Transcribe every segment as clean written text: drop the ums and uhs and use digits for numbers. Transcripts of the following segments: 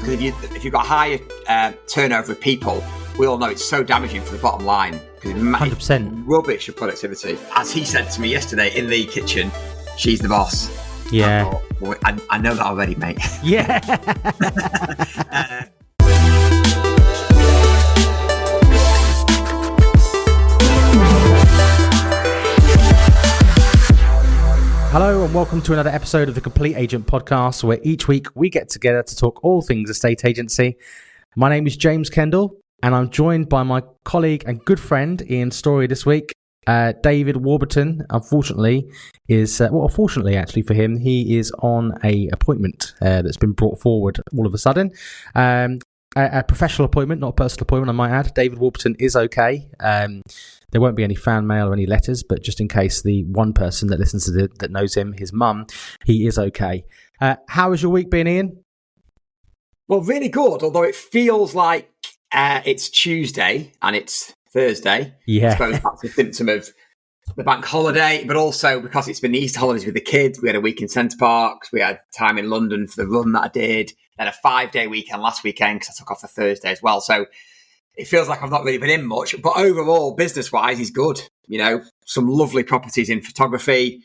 because if you've got a higher turnover of people, we all know it's so damaging for the bottom line. 100%. Rubbish of productivity. As he said to me yesterday in the kitchen, she's the boss. Yeah. I know that already, mate. Yeah. Hello and welcome to another episode of the Complete Agent Podcast, where each week we get together to talk all things estate agency. My name is James Kendall, and I'm joined by my colleague and good friend Ian Storey this week. David Warburton, unfortunately, fortunately actually for him, he is on a appointment that's been brought forward all of a sudden. A professional appointment, not a personal appointment, I might add. David Warburton is okay. There won't be any fan mail or any letters, but just in case the one person that listens to that knows him, his mum, he is okay. How has your week been, Ian? Well, really good, although it feels like it's Tuesday and it's Thursday. Yeah. I suppose that's a symptom of the bank holiday, but also because it's been the Easter holidays with the kids. We had a week in Centre Parks. We had time in London for the run that I did. Then a 5-day weekend last weekend because I took off the Thursday as well. So it feels like I've not really been in much, but overall, business-wise, is good. You know, some lovely properties in photography.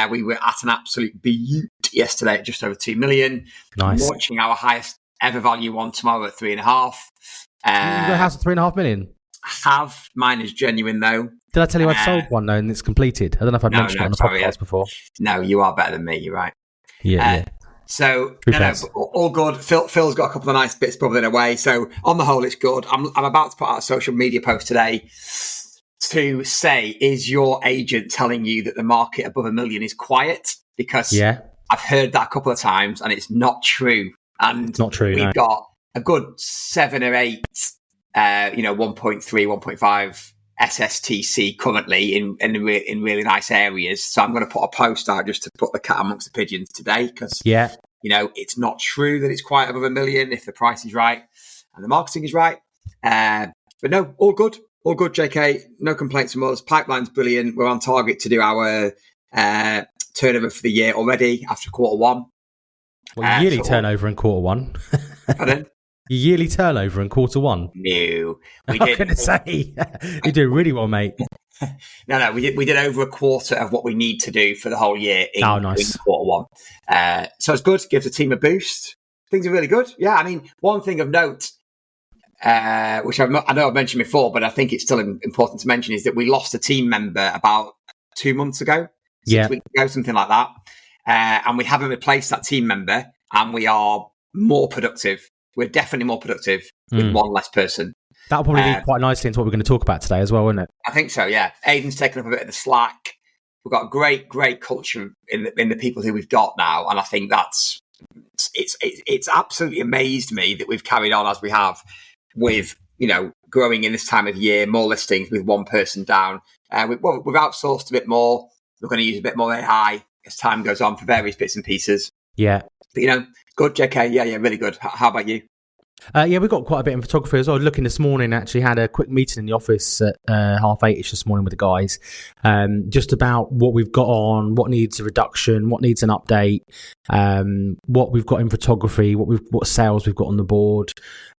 We were at an absolute beaut yesterday at just over 2 million. Nice. Launching our highest ever value one tomorrow at 3.5. You got a house at 3.5 million? I have. Mine is genuine, though. Did I tell you I'd sold one, though, and it's completed? I don't know if I've mentioned it on the podcast before. No, you are better than me. You're right. Yeah. So, all good. Phil's got a couple of nice bits bubbling away. So, on the whole, it's good. I'm about to put out a social media post today to say, is your agent telling you that the market above $1 million is quiet? Because I've heard that a couple of times, and it's not true. And not true. We've got a good 7 or 8, 1.3, 1.5 SSTC currently in really nice areas. So I'm going to put a post out just to put the cat amongst the pigeons today because, it's not true that it's quite above $1 million if the price is right and the marketing is right. But no, all good. All good, JK. No complaints from us. Pipeline's brilliant. We're on target to do our turnover for the year already after quarter one. Well, yearly turnover in quarter one. Pardon? Your yearly turnover in quarter one? No. I'm going to say, you do really well, mate. No, we did over a quarter of what we need to do for the whole year in quarter one. So it's good. Gives the team a boost. Things are really good. Yeah, I mean, one thing of note, which I know I've mentioned before, but I think it's still important to mention, is that we lost a team member about 2 months ago, 6 weeks ago, something like that. And we haven't replaced that team member, and we are more productive. We're definitely more productive with one less person. That'll probably lead quite nicely into what we're going to talk about today as well, won't it? I think so, yeah. Aidan's taken up a bit of the slack. We've got a great culture in the people who we've got now, and I think it's absolutely amazed me that we've carried on as we have with, growing in this time of year, more listings with one person down. We've outsourced a bit more. We're going to use a bit more AI as time goes on for various bits and pieces. Yeah. But, good, JK. Yeah, really good. How about you? We've got quite a bit in photography as well. Looking this morning, actually had a quick meeting in the office at 8:30ish this morning with the guys, just about what we've got on, what needs a reduction, what needs an update, what we've got in photography, what sales we've got on the board.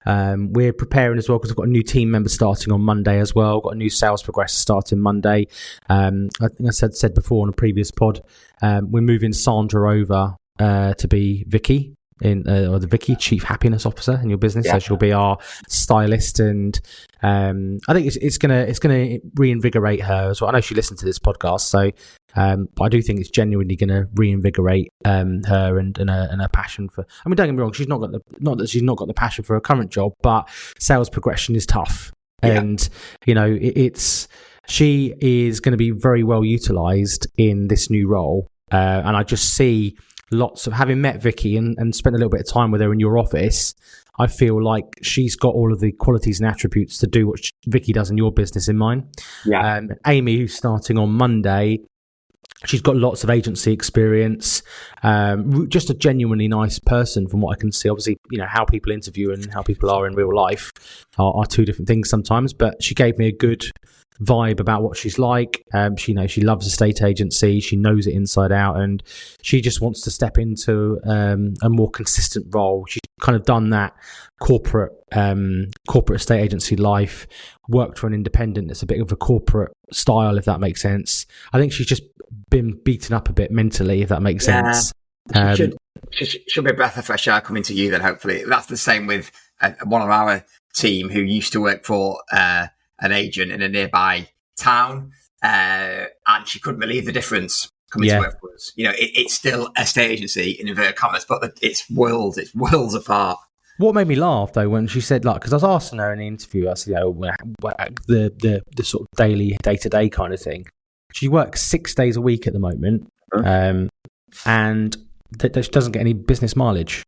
We're preparing as well because we've got a new team member starting on Monday as well. We've got a new sales progressor starting Monday. I think I said before on a previous pod, we're moving Sandra over to be Vicky. Or the Vicky, Chief Happiness Officer in your business. So she'll be our stylist, and I think it's gonna reinvigorate her as well. I know she listened to this podcast, so but I do think it's genuinely gonna reinvigorate her and her passion for. I mean, don't get me wrong, she's not that she's not got the passion for her current job, but sales progression is tough, and she is going to be very well utilised in this new role, and I just see. Lots of having met Vicky and spent a little bit of time with her in your office, I feel like she's got all of the qualities and attributes to do what Vicky does in your business in mine. Yeah. Amy, who's starting on Monday, she's got lots of agency experience, just a genuinely nice person from what I can see. Obviously, how people interview and how people are in real life are two different things sometimes, but she gave me a good vibe about what she's like. She she loves estate agency. She knows it inside out, and she just wants to step into a more consistent role. She's kind of done that corporate estate agency life, worked for an independent that's a bit of a corporate style, if that makes sense. I think she's just been beaten up a bit mentally, if that makes sense. Should be a breath of fresh air coming to you then, hopefully. That's the same with one of our team who used to work for an agent in a nearby town, and she couldn't believe the difference coming to work for us. It's still a estate agency in inverted commas, but it's worlds apart. What made me laugh though when she said, because I was asking her in the interview, I said, the sort of daily, day-to-day kind of thing. She works 6 days a week at the moment, and that she doesn't get any business mileage.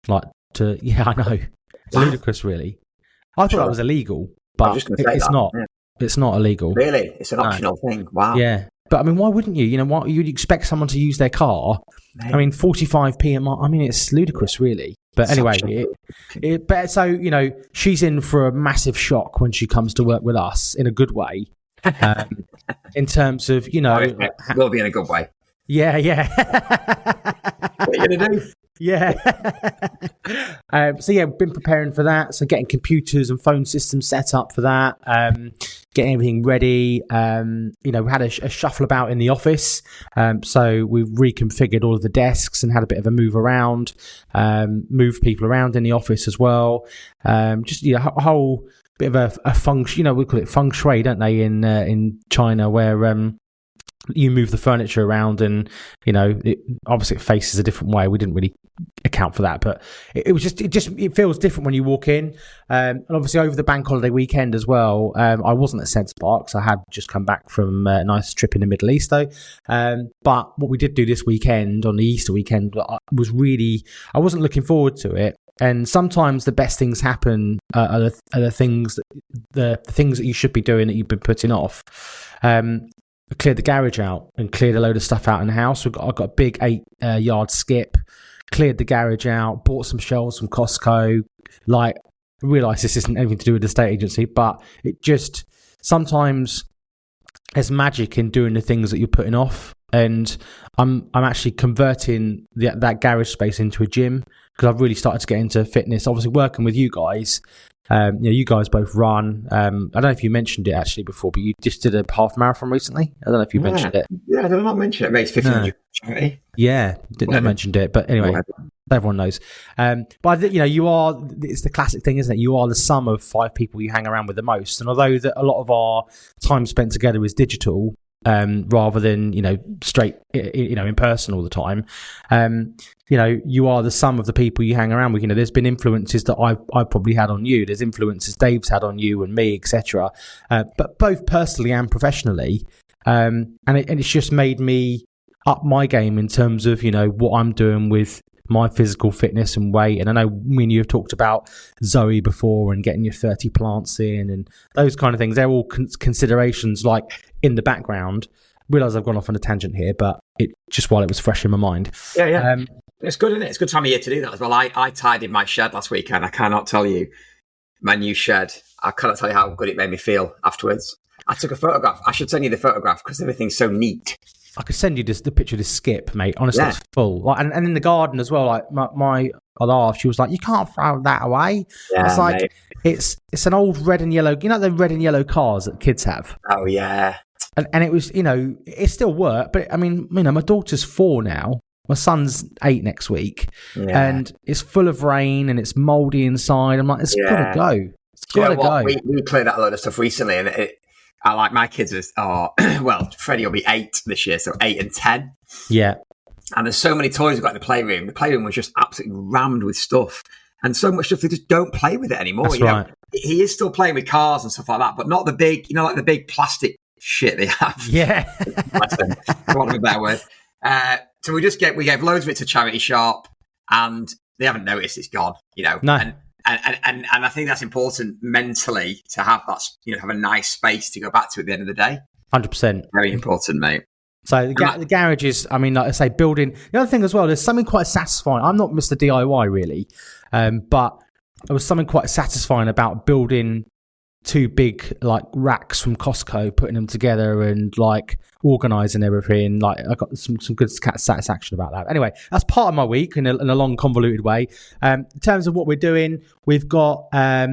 I know, ludicrous, really. I thought that was illegal, but it's not. Yeah. It's not illegal. Really, it's an optional thing. Wow. Yeah, but I mean, why wouldn't you? Why you'd expect someone to use their car? Mate. I mean, 45p a mile. I mean, it's ludicrous, really. But anyway, she's in for a massive shock when she comes to work with us in a good way. In terms of, will be in a good way. Yeah. What are you going to do? Yeah. We've been preparing for that. So getting computers and phone systems set up for that, getting everything ready. We had a shuffle about in the office. So we reconfigured all of the desks and had a bit of a move around, moved people around in the office as well. A whole bit of a feng shui, we call it feng shui, don't they, in China, where you move the furniture around and it faces a different way. We didn't really account for that, but it feels different when you walk in, and obviously over the bank holiday weekend as well. I wasn't at Centre Parks. I had just come back from a nice trip in the Middle East though, but what we did do this weekend, on the Easter weekend, I wasn't looking forward to it. And sometimes the best things happen are the things that you should be doing that you've been putting off. I cleared the garage out and cleared a load of stuff out in the house. I got a big 8-yard skip, cleared the garage out, bought some shelves from Costco. I realise this isn't anything to do with the estate agency, but it just sometimes there's magic in doing the things that you're putting off. And I'm actually converting that garage space into a gym because I've really started to get into fitness. Obviously, working with you guys. You guys both run. I don't know if you mentioned it actually before, but you just did a half marathon recently. I don't know if you mentioned it. Yeah, I did not mention it. Raised 1,500 charity. Yeah, not mentioned it, but anyway, everyone knows. But you are. It's the classic thing, isn't it? You are the sum of 5 people you hang around with the most. And although that a lot of our time spent together is digital, rather than straight in person all the time, you are the sum of the people you hang around with. There's been influences that I've probably had on you, there's influences Dave's had on you and me, etc., but both personally and professionally, and it's just made me up my game in terms of what I'm doing with my physical fitness and weight. And I know me and you have talked about Zoe before and getting your 30 plants in and those kind of things. They're all considerations in the background. Realise I've gone off on a tangent here, but it just while it was fresh in my mind. Yeah. It's good, isn't it? It's a good time of year to do that as well. I tidied my shed last weekend. I cannot tell you my new shed. I cannot tell you how good it made me feel afterwards. I took a photograph. I should send you the photograph because everything's so neat. I could send you the picture of this skip, mate. Honestly, It's full. And in the garden as well. My other half, she was like, "You can't throw that away." Yeah, it's like it's an old red and yellow. The red and yellow cars that kids have. Oh yeah. And it was it still worked, but I mean my daughter's 4 now. My son's 8 next week, and it's full of rain and it's mouldy inside. I'm like, it's got to go. It's got to go. We played that a lot of stuff recently, and I like my kids are Freddie will be 8 this year, so 8 and 10. Yeah. And there's so many toys we've got in the playroom. The playroom was just absolutely rammed with stuff, and so much stuff they just don't play with it anymore. That's right. He is still playing with cars and stuff like that, but not the big, like the big plastic shit they have. Yeah. I want to be better with. So we gave loads of it to charity shop, and they haven't noticed it's gone. No. And I think that's important mentally to have that. Have a nice space to go back to at the end of the day. 100%. Very important, mate. So the garage is, I mean, like I say, building. The other thing as well, there's something quite satisfying. I'm not Mr. DIY really, but there was something quite satisfying about building 2 big like racks from Costco, putting them together and like organising everything. Like I got some good satisfaction about that. Anyway, that's part of my week in a long, convoluted way. In terms of what we're doing, we've got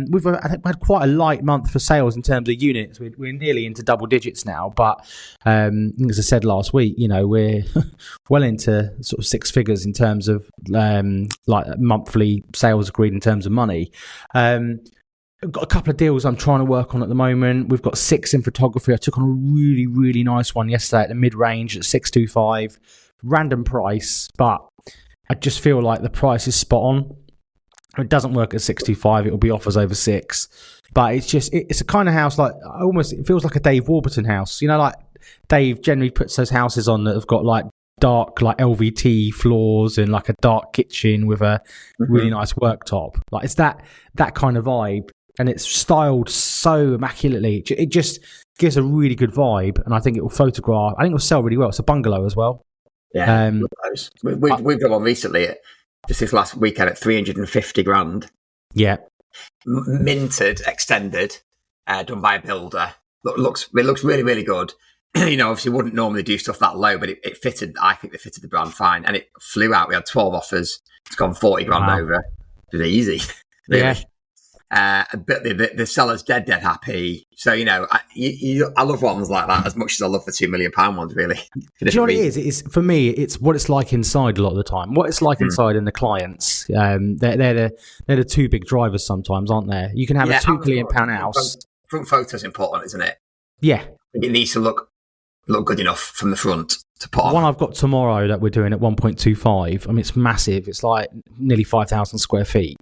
we've had quite a light month for sales in terms of units. We're nearly into double digits now, but as I said last week, we're well into sort of 6 figures in terms of like monthly sales agreed in terms of money. I've got a couple of deals I'm trying to work on at the moment. We've got 6 in photography. I took on a really, really nice one yesterday at the mid-range at 625. Random price, but I just feel like the price is spot on. It doesn't work at 625. It'll be offers over 6. But it's a kind of house like it feels like a Dave Warburton house. Like Dave generally puts those houses on that have got like dark like LVT floors and like a dark kitchen with a really nice worktop. Like it's that kind of vibe. And it's styled so immaculately. It just gives a really good vibe, and I think it will photograph. I think it will sell really well. It's a bungalow as well. Yeah, we've got one recently, just this last weekend at 350 grand. Yeah, minted, extended, done by a builder. It looks really, really good. Obviously wouldn't normally do stuff that low, but it fitted. I think they fitted the brand fine, and it flew out. We had 12 offers. It's gone 40 grand over. It was easy. Really. Yeah. But the seller's dead happy. So I love ones like that as much as I love the £2 million ones. Really, do you know what it is? It's for me. It's what it's like inside a lot of the time. What it's like inside in the clients. They're the 2 big drivers sometimes, aren't they? You can have a £2 million house. Front photo's important, isn't it? Yeah, it needs to look good enough from the front to put on. One I've got tomorrow that we're doing at 1.25. I mean, it's massive. It's like nearly 5,000 square feet.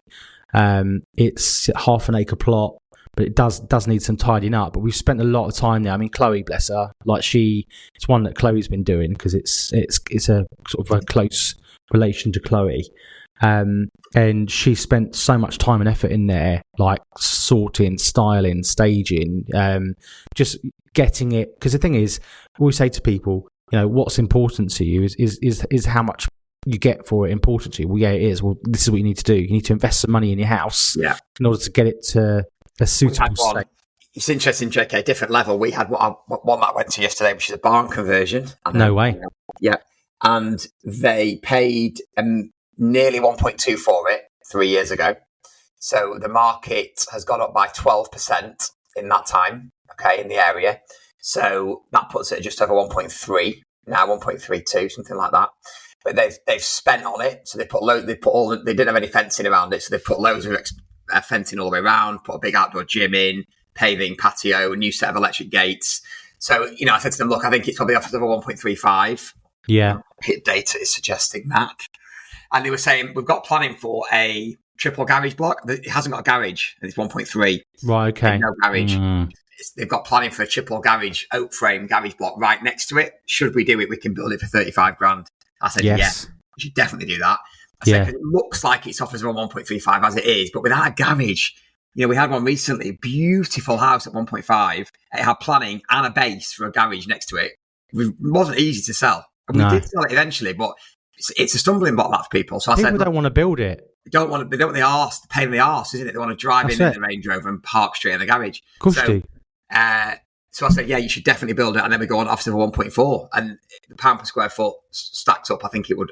It's half an acre plot, but it does need some tidying up. But we've spent a lot of time there. I mean, Chloe, bless her, it's one that Chloe's been doing because it's a sort of a close relation to Chloe. And she spent so much time and effort in there, like sorting, styling, staging, just getting it. Because the thing is, we say to people, what's important to you is how much you get for it important to you. Well, yeah, it is. Well, this is what you need to do. You need to invest some money in your house in order to get it to a suitable state. It's interesting, JK, different level. We had one that I went to yesterday, which is a barn conversion. No way. Yeah. And they paid nearly 1.2 for it 3 years ago. So the market has gone up by 12% in that time, in the area. So that puts it at just over 1.3, now 1.32, something like that. But they've spent on it, so they didn't have any fencing around it, so they put loads of fencing all the way around, put a big outdoor gym in, paving, patio, a new set of electric gates. So, I said to them, look, I think it's probably offers over 1.35. Yeah. Hit data is suggesting that. And they were saying, we've got planning for a triple garage block. It hasn't got a garage, and it's 1.3. Right, okay. No garage. They've got planning for a triple garage, oak frame garage block right next to it. Should we do it, we can build it for 35 grand. I said, yes. You should definitely do that. I said, it looks like it's offers around 1.35 as it is, but without a garage. We had one recently, beautiful house at 1.5. It had planning and a base for a garage next to it. It wasn't easy to sell. And we did sell it eventually, but it's a stumbling block that for people. So people don't want to build it. They don't want the arse, the pain in the arse, isn't it? They want to drive in the Range Rover and park straight in the garage. Of course you do. So I said, you should definitely build it, and then we go on offers of 1.4, and the pound per square foot stacks up. I think it would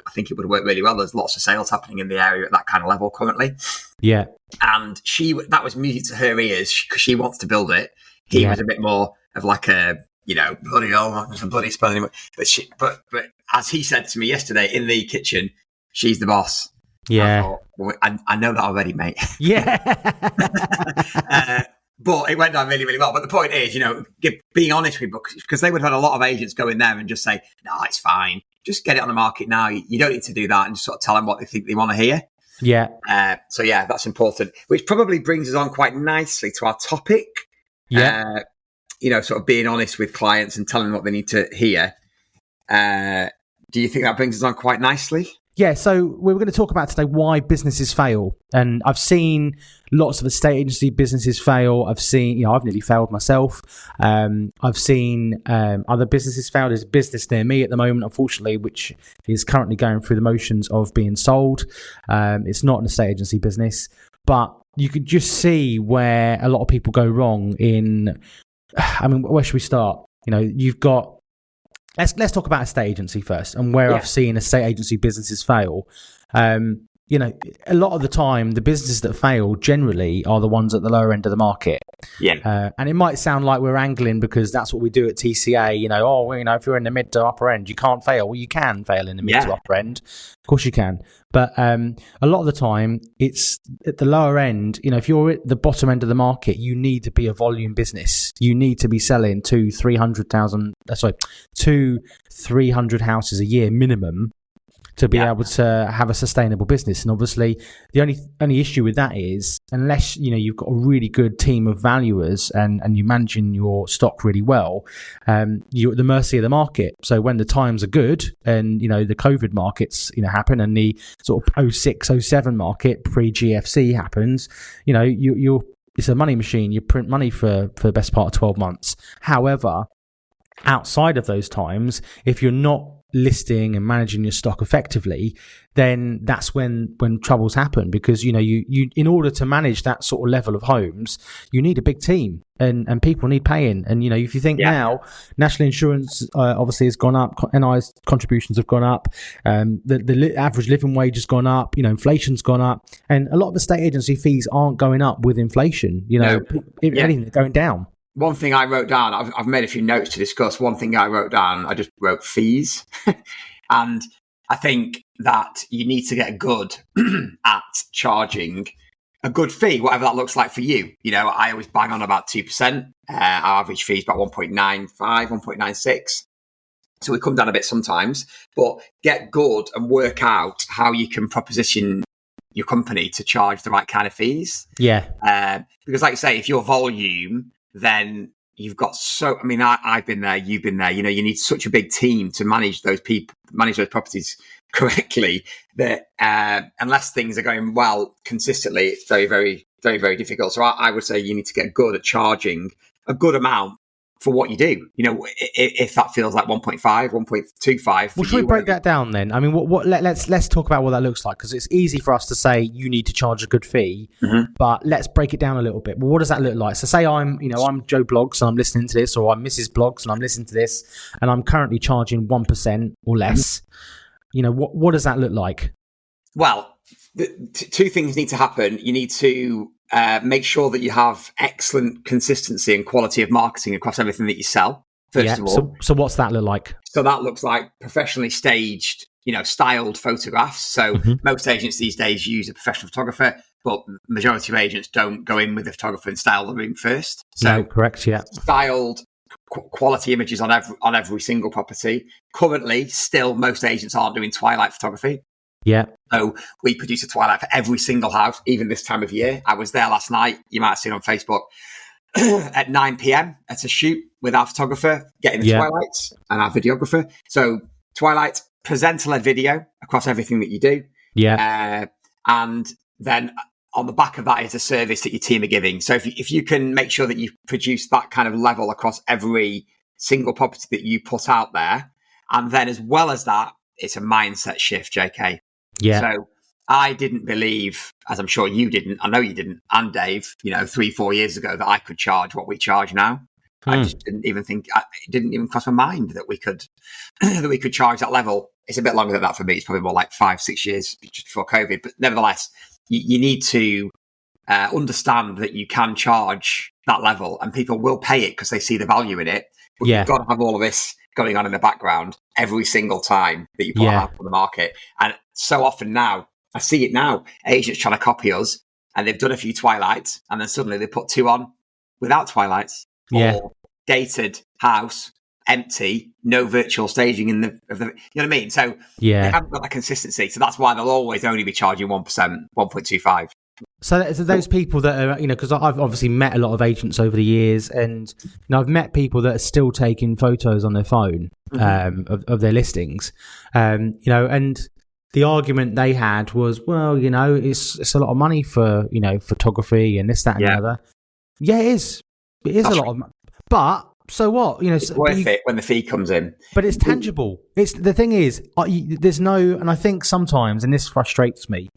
work really well. There's lots of sales happening in the area at that kind of level currently. Yeah, and that was music to her ears because she wants to build it. He was a bit more of like a bloody hell, I'm some bloody spending money. But as he said to me yesterday in the kitchen, she's the boss. Yeah, I know that already, mate. Yeah. But it went down really, really well. But the point is, being honest with people, because they would have had a lot of agents go in there and just say, no, it's fine. Just get it on the market now. You don't need to do that, and just sort of tell them what they think they want to hear. Yeah. So, that's important, which probably brings us on quite nicely to our topic. Yeah. Sort of being honest with clients and telling them what they need to hear. Do you think that brings us on quite nicely? Yeah, so we were going to talk about today why businesses fail. And I've seen lots of estate agency businesses fail. I've seen, I've nearly failed myself. I've seen other businesses fail. There's a business near me at the moment, unfortunately, which is currently going through the motions of being sold. It's not an estate agency business, but you could just see where a lot of people go wrong in. I mean, where should we start? You've got. Let's talk about estate agency first, and where I've seen estate agency businesses fail. A lot of the time, the businesses that fail generally are the ones at the lower end of the market. Yeah. And it might sound like we're angling because that's what we do at TCA. If you're in the mid to upper end, you can't fail. Well, you can fail in the mid to upper end. Of course you can. But a lot of the time, it's at the lower end. If you're at the bottom end of the market, you need to be a volume business. You need to be selling 300 houses a year minimum to be able to have a sustainable business. And obviously, the only issue with that is unless you've got a really good team of valuers and you're managing your stock really well, you're at the mercy of the market. So when the times are good and the COVID markets happen and the sort of 06, 07 market pre-GFC happens, you're it's a money machine. You print money for the best part of 12 months. However, outside of those times, if you're not listing and managing your stock effectively, then that's when troubles happen, because you in order to manage that sort of level of homes, you need a big team and people need paying. And if you think now, national insurance obviously has gone up, NI's contributions have gone up, the average living wage has gone up, inflation's gone up, and a lot of estate agency fees aren't going up with inflation. If anything, they're going down. One thing I wrote down, I've made a few notes to discuss. One thing I wrote down, I just wrote fees. And I think that you need to get good at charging a good fee, whatever that looks like for you. I always bang on about 2%. Our average fee is about 1.95, 1.96. So we come down a bit sometimes, but get good and work out how you can proposition your company to charge the right kind of fees. Yeah. Because like I say, if your volume, then you've got I've been there, you've been there, you need such a big team to manage those properties correctly that unless things are going well consistently, it's very, very, very, very difficult. So I would say you need to get good at charging a good amount for what you do. If that feels like 1.5, 1.25. Well, should we break that down then? I mean, let's talk about what that looks like, because it's easy for us to say you need to charge a good fee, but let's break it down a little bit. Well, what does that look like? So say I'm Joe Blogs and I'm listening to this, or I'm Mrs. Blogs and I'm listening to this, and I'm currently charging 1% or less. What does that look like? Well, two things need to happen. You need to make sure that you have excellent consistency and quality of marketing across everything that you sell, first of all. So what's that look like? So that looks like professionally staged, styled photographs. So most agents these days use a professional photographer, but majority of agents don't go in with the photographer and style the room first. So no, correct, yeah. Styled quality images on every single property. Currently, still, most agents aren't doing twilight photography. Yeah. So we produce a twilight for every single house, even this time of year. I was there last night. You might have seen on Facebook at 9 p.m. at a shoot with our photographer, getting the twilights, and our videographer. So twilight, presenter-led video across everything that you do. Yeah. And then on the back of that is a service that your team are giving. So if you can make sure that you produce that kind of level across every single property that you put out there, and then as well as that, it's a mindset shift, JK. Yeah. So I didn't believe, as I'm sure you didn't, I know you didn't, and Dave, 3-4 years ago, that I could charge what we charge now. I just didn't even think, it didn't even cross my mind that we could charge that level. It's a bit longer than that for me. It's probably more like 5-6 years just before COVID. But nevertheless, you need to understand that you can charge that level and people will pay it because they see the value in it. But you've got to have all of this going on in the background every single time that you put out on the market. And so often now, I see it now, agents trying to copy us, and they've done a few twilights, and then suddenly they put 2 on without twilights. Or dated house, empty, no virtual staging in the you know what I mean? So they haven't got that consistency. So that's why they'll always only be charging 1%, 1.25. So those people that are, because I've obviously met a lot of agents over the years, and I've met people that are still taking photos on their phone of their listings, and the argument they had was, well, it's a lot of money for photography and this, that, and the other. Yeah, it is. It is a lot of money. But so what? It's worth it when the fee comes in. But it's tangible. The thing is, there's no, and I think sometimes, and this frustrates me.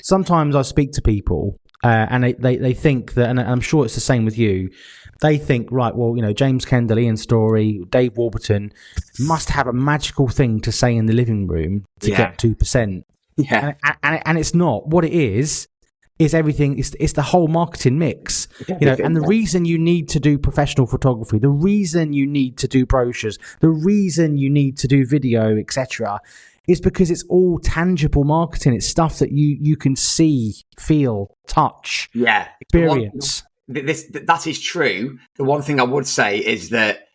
Sometimes I speak to people and they think that, and I'm sure it's the same with you. They think, right, well, James Kendall, Ian Storey, Dave Warburton must have a magical thing to say in the living room to get 2%. Yeah. And it's not. What it is everything. It's the whole marketing mix. And the reason you need to do professional photography, the reason you need to do brochures, the reason you need to do video, etc., is because it's all tangible marketing. It's stuff that you can see, feel, touch, experience. That is true. The one thing I would say is that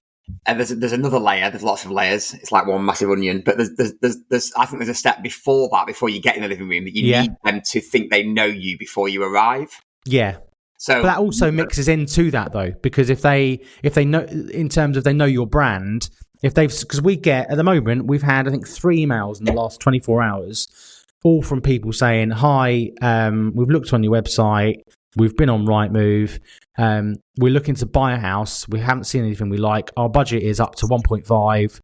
there's another layer. There's lots of layers. It's like one massive onion. But there's I think there's a step before that, before you get in the living room, that you need them to think they know you before you arrive. Yeah. So, but that also mixes into that though, because if they know, in terms of they know your brand, because we get at the moment, we've had I think 3 emails in the last 24 hours, all from people saying, "Hi, we've looked on your website. We've been on Rightmove. We're looking to buy a house. We haven't seen anything we like. Our budget is up to 1.5.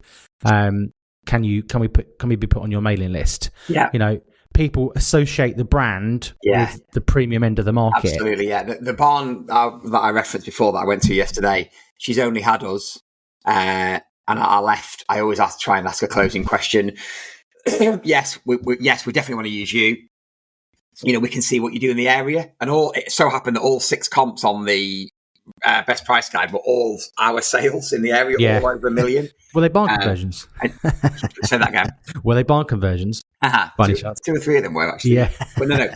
Can we be put on your mailing list?" Yeah. People associate the brand with the premium end of the market. Absolutely, yeah. The barn that I referenced before that I went to yesterday, she's only had us, and I left. I always try and ask a closing question. Yes, we definitely want to use you. We can see what you do in the area, and it so happened that all 6 comps on the best price guide were all our sales in the area, all over 1 million. Were they barn conversions? Say that again. Were they barn conversions? Two or three of them were actually. Yeah. But no.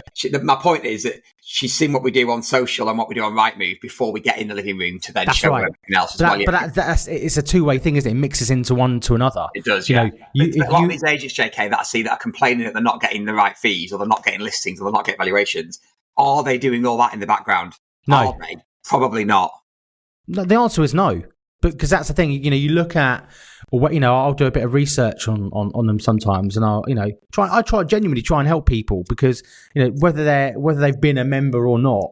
My point is that she's seen what we do on social and what we do on Rightmove before we get in the living room to then show her everything else as well. But it's a two-way thing, isn't it? It mixes into one to another. It does, yeah. A lot of these agents, JK, that I see that are complaining that they're not getting the right fees, or they're not getting listings, or they're not getting valuations. Are they doing all that in the background? No. Are they? Probably not. No, the answer is no. Because that's the thing, you look at, I'll do a bit of research on them sometimes, and I'll, genuinely try and help people, because, whether they've been a member or not,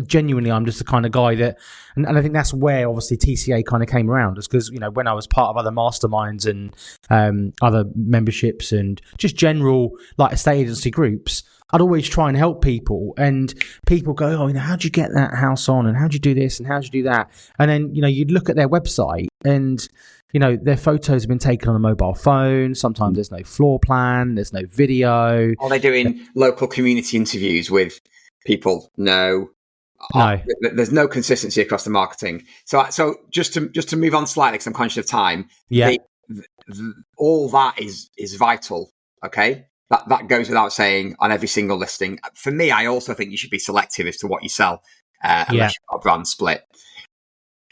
genuinely, I'm just the kind of guy that, and I think that's where obviously TCA kind of came around, is because, when I was part of other masterminds and other memberships and just general like estate agency groups, I'd always try and help people, and people go, "Oh, how'd you get that house on, and how'd you do this, and how'd you do that?" And then, you'd look at their website, and, their photos have been taken on a mobile phone. Sometimes there's no floor plan, there's no video. Are they doing local community interviews with people? No. There's no consistency across the marketing. So just to move on slightly, because I'm conscious of time. Yeah. All that is vital. Okay. That goes without saying on every single listing. For me, I also think you should be selective as to what you sell, unless you've got a brand split.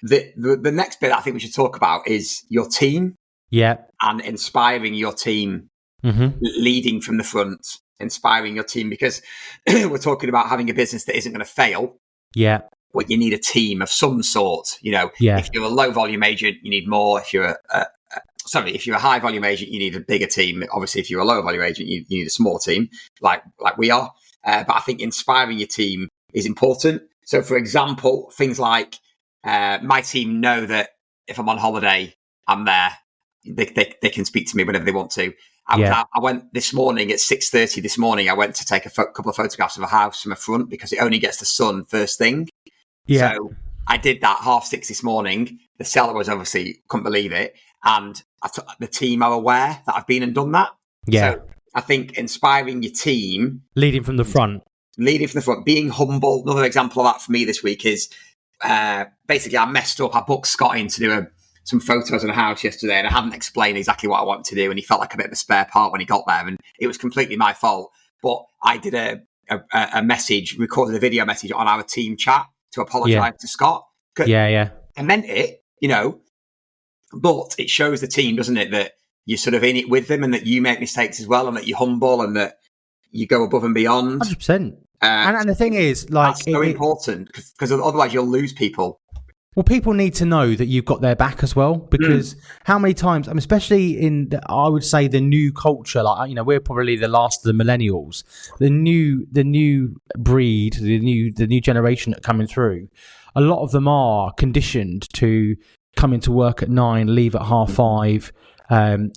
The next bit I think we should talk about is your team. Yeah. And inspiring your team, leading from the front, inspiring your team, because we're talking about having a business that isn't going to fail. Yeah. But you need a team of some sort. If you're a low volume agent, you need more. If you're if you're a high volume agent, you need a bigger team. Obviously, if you're a low volume agent, you need a small team, like we are. But I think inspiring your team is important. So, for example, things like my team know that if I'm on holiday, I'm there. They can speak to me whenever they want to. I went this morning at 6:30 this morning. I went to take a couple of photographs of a house from a front, because it only gets the sun first thing. Yeah. So I did that 6:30 this morning. The seller was obviously couldn't believe it. And the team are aware that I've been and done that. Yeah. So I think inspiring your team. Leading from the front. Being humble. Another example of that for me this week is basically I messed up. I booked Scott in to do some photos in a house yesterday, and I hadn't explained exactly what I wanted to do, and he felt like a bit of a spare part when he got there, and it was completely my fault. But I did a message, recorded a video message on our team chat to apologise to Scott. Yeah. I meant it, but it shows the team, doesn't it, that you're sort of in it with them, and that you make mistakes as well, and that you're humble, and that you go above and beyond. 100%. And the thing is, like, that's so important, because otherwise you'll lose people. Well, people need to know that you've got their back as well, because how many times, especially in, I would say, the new culture, like, we're probably the last of the millennials, the new breed, the new generation that are coming through. A lot of them are conditioned to come into work at 9, leave at 5:30, Don't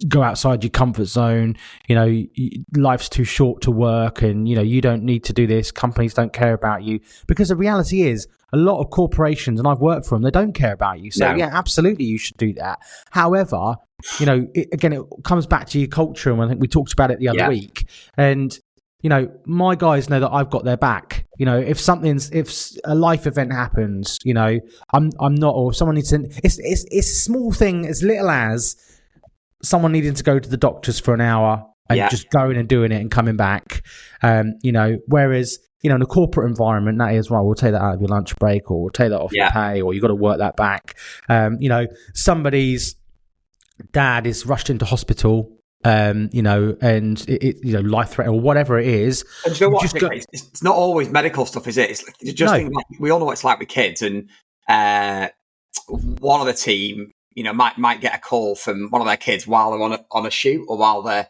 go outside your comfort zone. Life's too short to work, and you don't need to do this. Companies don't care about you, because the reality is a lot of corporations, and I've worked for them, they don't care about you. So yeah, absolutely, you should do that. However, it comes back to your culture, and I think we talked about it the other week. And my guys know that I've got their back. If a life event happens, I'm not, or someone needs to. It's a small thing, as little as someone needing to go to the doctors for an hour and just going and doing it and coming back. Whereas in a corporate environment, that is, well, we'll take that out of your lunch break, or we'll take that off your pay, or you've got to work that back. Somebody's dad is rushed into hospital. And life threatening or whatever it is. And you know what? It's not always medical stuff, is it? It's just things like, we all know what it's like with kids, and one of the team, might get a call from one of their kids while they're on a shoot, or while they're,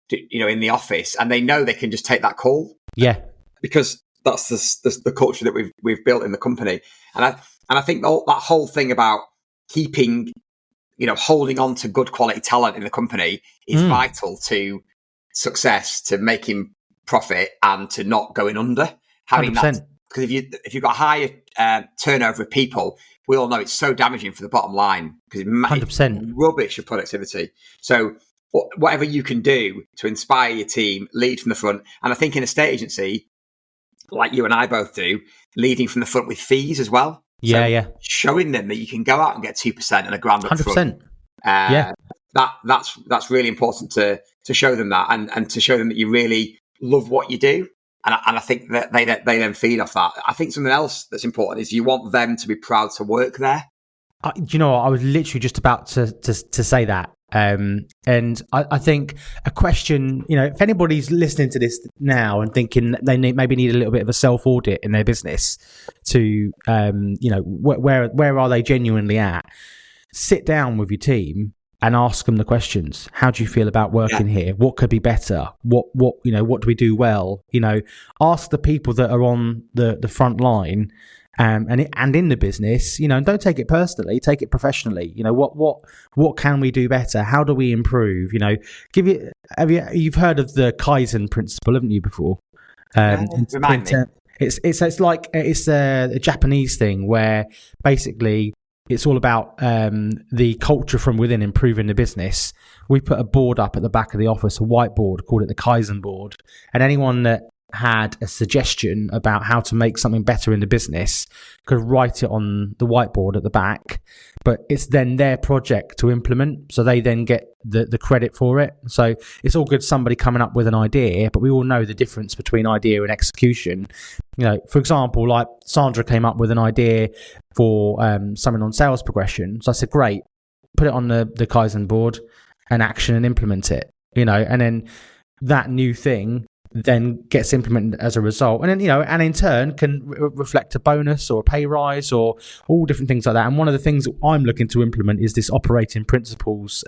in the office, and they know they can just take that call. Yeah, because that's the culture that we've built in the company, and I think that whole thing about keeping, holding on to good quality talent in the company is vital to success, to making profit, and to not going under. Having 100%. That, because if you've got a higher turnover of people, we all know it's so damaging for the bottom line, because it's rubbish your productivity. So whatever you can do to inspire your team, lead from the front, and I think in a state agency, like you and I both do, leading from the front with fees as well. Showing them that you can go out and get 2% and $1,000 up front. 100%. That's really important to show them that, and to show them that you really love what you do. And I think that they then feed off that. I think something else that's important is you want them to be proud to work there. Do you know what? I was literally just about to say that. And I think a question, if anybody's listening to this now and thinking they maybe need a little bit of a self-audit in their business to, where are they genuinely at? Sit down with your team and ask them the questions. How do you feel about working here? What could be better? What do we do well? Ask the people that are on the front line. And in the business, and don't take it personally, take it professionally. What can we do better? How do we improve? You've heard of the Kaizen principle, haven't you, before? Remind me. It's a Japanese thing where basically it's all about the culture from within, improving the business. We put a board up at the back of the office, a whiteboard, called it the Kaizen board, and anyone that had a suggestion about how to make something better in the business could write it on the whiteboard at the back, but it's then their project to implement, so they then get the credit for it. So it's all good somebody coming up with an idea, but we all know the difference between idea and execution. For example, like Sandra came up with an idea for something on sales progression, so I said, great, put it on the Kaizen board and action and implement it, and then that new thing then gets implemented as a result, and then and in turn can reflect a bonus or a pay rise or all different things like that. And one of the things that I'm looking to implement is this operating principles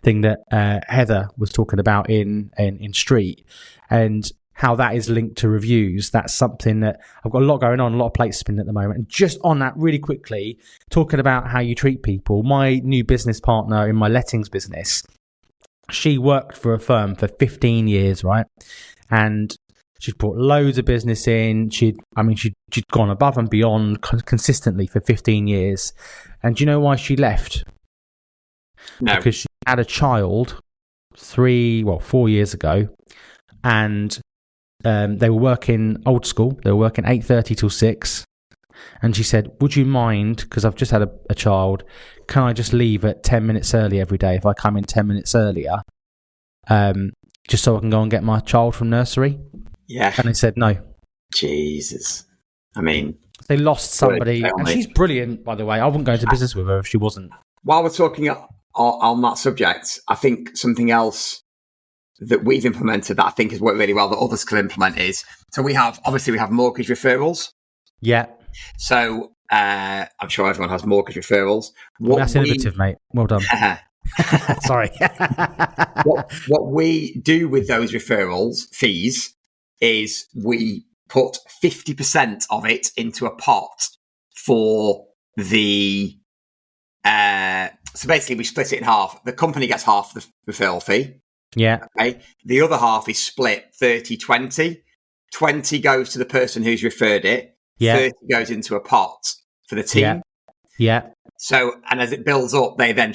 thing that Heather was talking about in Street, and how that is linked to reviews. That's something that I've got a lot going on, a lot of plates spinning at the moment. And just on that, really quickly, talking about how you treat people, my new business partner in my lettings business, she worked for a firm for 15 years, right? And she'd brought loads of business in. She'd gone above and beyond consistently for 15 years. And do you know why she left? No. Because she had a child 4 years ago, and they were working old school. They were working 8:30 till 6. And she said, would you mind, because I've just had a child, can I just leave at 10 minutes early every day if I come in 10 minutes earlier, just so I can go and get my child from nursery? Yeah. And they said no. Jesus. I mean, they lost somebody, and she's brilliant, by the way. I wouldn't go into business with her if she wasn't. While we're talking on that subject, I think something else that we've implemented that I think has worked really well that others can implement is, so we have mortgage referrals. Yeah. So I'm sure everyone has mortgage referrals. That's innovative, mate. Well done. Sorry. what we do with those referrals fees is we put 50% of it into a pot for the So basically, we split it in half. The company gets half the referral fee. Yeah. Okay. The other half is split 30-20. 20 goes to the person who's referred it. Yeah. 30 goes into a pot for the team. Yeah. So, and as it builds up, they then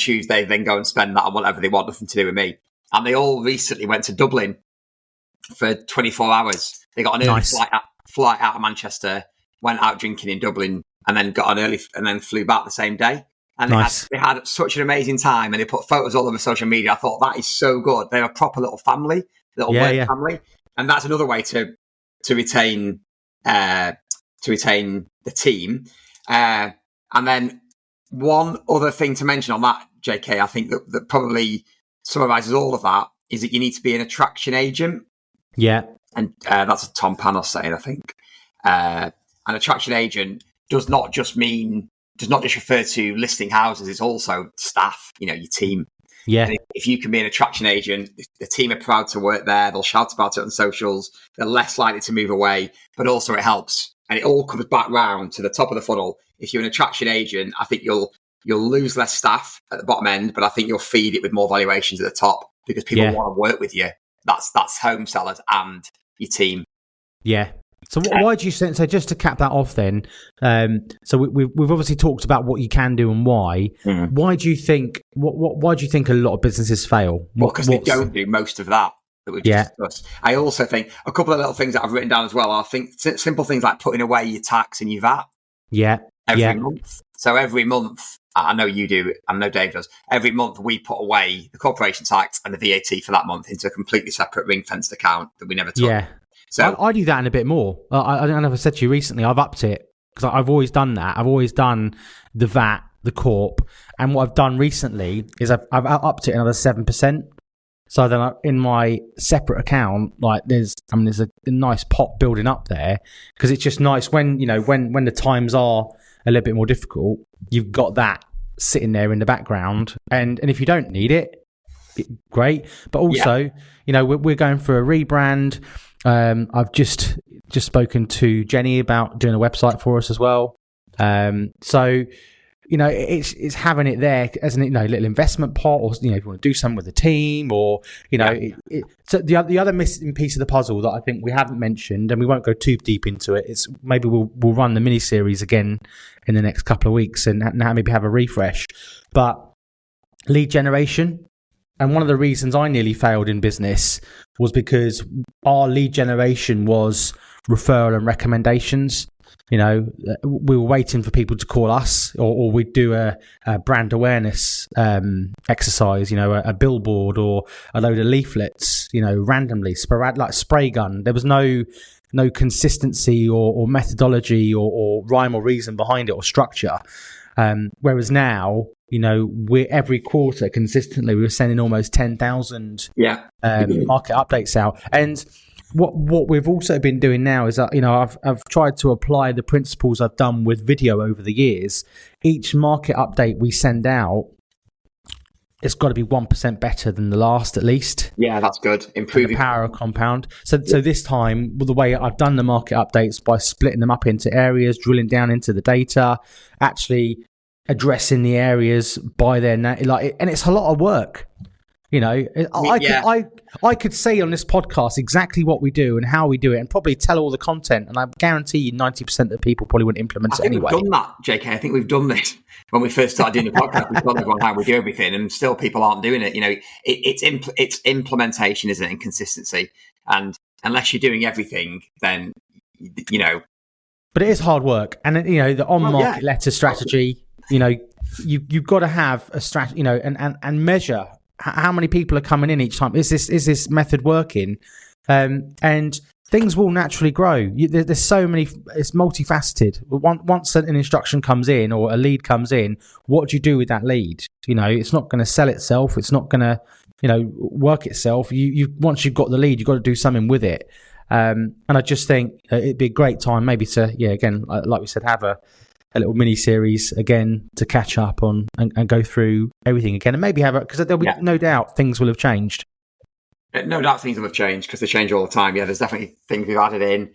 go and spend that on whatever they want, nothing to do with me. And they all recently went to Dublin for 24 hours. They got an early flight out of Manchester, went out drinking in Dublin, and then got an early, and then flew back the same day. And they had such an amazing time, and they put photos all over social media. I thought, that is so good. They're a proper little family, work family, and that's another way to retain the team. And then one other thing to mention on that, JK, I think that probably summarises all of that, is that you need to be an attraction agent. Yeah, and that's a Tom Panos saying, I think. An attraction agent does not just refer to listing houses. It's also staff, your team. Yeah. And if you can be an attraction agent, the team are proud to work there. They'll shout about it on socials. They're less likely to move away, but also it helps. And it all comes back round to the top of the funnel. If you're an attraction agent, I think you'll lose less staff at the bottom end, but I think you'll feed it with more valuations at the top because people want to work with you. That's home sellers and your team. Yeah. So why do you think, so just to cap that off then, so we've obviously talked about what you can do and why. Mm-hmm. Why do you think a lot of businesses fail? Well, because they don't do most of that we've just discussed. I also think a couple of little things that I've written down as well. I think simple things like putting away your tax and your VAT. Yeah. Every month. So every month, I know you do, I know Dave does, every month we put away the corporation tax and the VAT for that month into a completely separate ring-fenced account that we never took. Yeah. So I do that and a bit more. I never said to you recently, I've upped it because I've always done that. I've always done the VAT, the corp. And what I've done recently is I've upped it another 7%. So then in my separate account, like there's a nice pot building up there because it's just nice when the times are a little bit more difficult, you've got that sitting there in the background. And if you don't need it, great. But also, we're going for a rebrand. I've just spoken to Jenny about doing a website for us as well. So, it's having it there as a little investment pot, or if you want to do something with the team, or so the other missing piece of the puzzle that I think we haven't mentioned, and we won't go too deep into it, is maybe we'll run the mini series again in the next couple of weeks and maybe have a refresh. But lead generation. And one of the reasons I nearly failed in business was because our lead generation was referral and recommendations. We were waiting for people to call us, or we'd do a brand awareness exercise, a billboard or a load of leaflets, randomly, sporadic, like spray gun. There was no consistency or methodology or rhyme or reason behind it or structure. Whereas now, we're every quarter consistently, we're sending almost 10,000 market updates out. And what we've also been doing now is that, I've tried to apply the principles I've done with video over the years. Each market update we send out, it's got to be 1% better than the last, at least. Yeah, that's good. Improving the power of compound. So this time, the way I've done the market updates by splitting them up into areas, drilling down into the data, actually addressing the areas by their name, and it's a lot of work. I could say on this podcast exactly what we do and how we do it, and probably tell all the content, and I guarantee you 90% of the people probably wouldn't implement it anyway. We've done that, JK. I think we've done this when we first started doing the podcast. We've told everyone how we do everything, and still people aren't doing it. It's implementation, isn't it, and consistency. And unless you're doing everything, then But it is hard work, and the on-market letter strategy. You've got to have a strategy, and measure how many people are coming in each time. Is this method working? And things will naturally grow. There's so many. It's multifaceted. Once an instruction comes in or a lead comes in, what do you do with that lead? It's not going to sell itself. It's not going to work itself. Once you've got the lead, you've got to do something with it. And I just think it'd be a great time maybe to again, like we said, have a little mini series again to catch up on and go through everything again, and maybe because there'll be no doubt things will have changed. No doubt things will have changed because they change all the time. Yeah, there's definitely things we've added in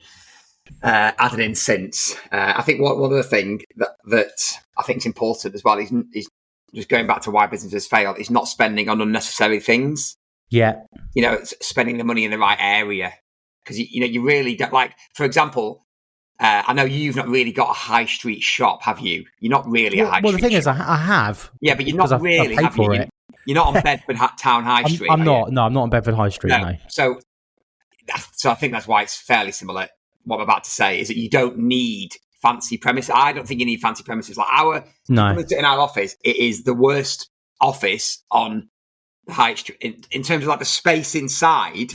since. I think one other thing that I think is important as well is just going back to why businesses fail, is not spending on unnecessary things. Yeah. It's spending the money in the right area. Because, you really don't, like, for example, I know you've not really got a high street shop, have you? You're not really a high street shop. Well, the thing is, I have. Yeah, but you're not really, have you? You're not on Bedford Town High Street. I'm not. No, I'm not on Bedford High Street, no. So I think that's why it's fairly similar. What I'm about to say is that you don't need fancy premises. I don't think you need fancy premises. Like in our office, it is the worst office on the high street in terms of like the space inside.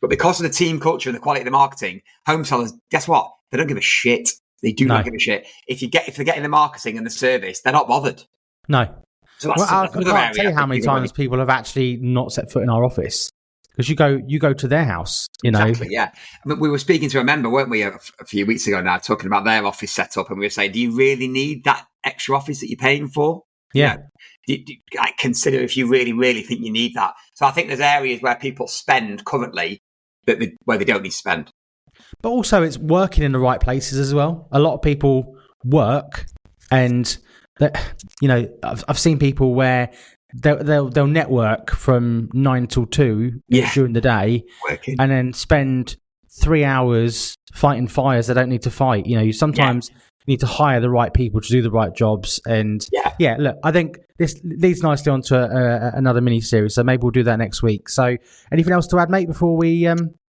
But because of the team culture and the quality of the marketing, home sellers, guess what? They don't give a shit. They do not give a shit. If they're getting the marketing and the service, they're not bothered. No. So that's I can't tell you how many times people have actually not set foot in our office. Because you go to their house, Exactly, yeah. I mean, we were speaking to a member, weren't we, a few weeks ago now, talking about their office setup, and we were saying, do you really need that extra office that you're paying for? Yeah. Do you consider if you really, really think you need that? So I think there's areas where people spend currently where they don't need to spend. But also, it's working in the right places as well. A lot of people work, and I've seen people where they'll network from 9 till 2 during the day, working, and then spend 3 hours fighting fires they don't need to fight. You sometimes need to hire the right people to do the right jobs. And look, I think this leads nicely onto another mini series. So maybe we'll do that next week. So anything else to add, mate, before we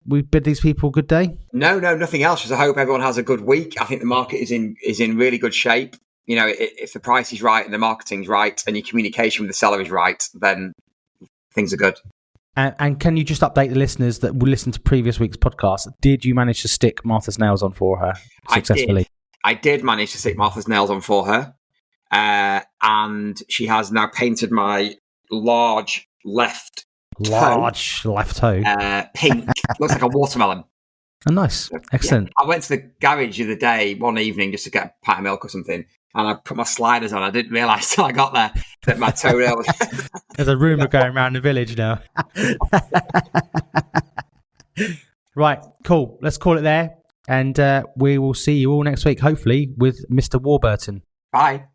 bid these people good day? No, nothing else. Just I hope everyone has a good week. I think the market is in really good shape. If the price is right and the marketing's right and your communication with the seller is right, then things are good. And can you just update the listeners that will listen to previous week's podcast? Did you manage to stick Martha's nails on for her successfully? I did manage to stick Martha's nails on for her. And she has now painted my large left toe pink. Looks like a watermelon. Oh, nice. Excellent. I went to the garage the other day, one evening, just to get a pint of milk or something. And I put my sliders on. I didn't realise till I got there that my toenail was... There's a rumour going around the village now. Right, cool. Let's call it there. And we will see you all next week, hopefully, with Mr. Warburton. Bye.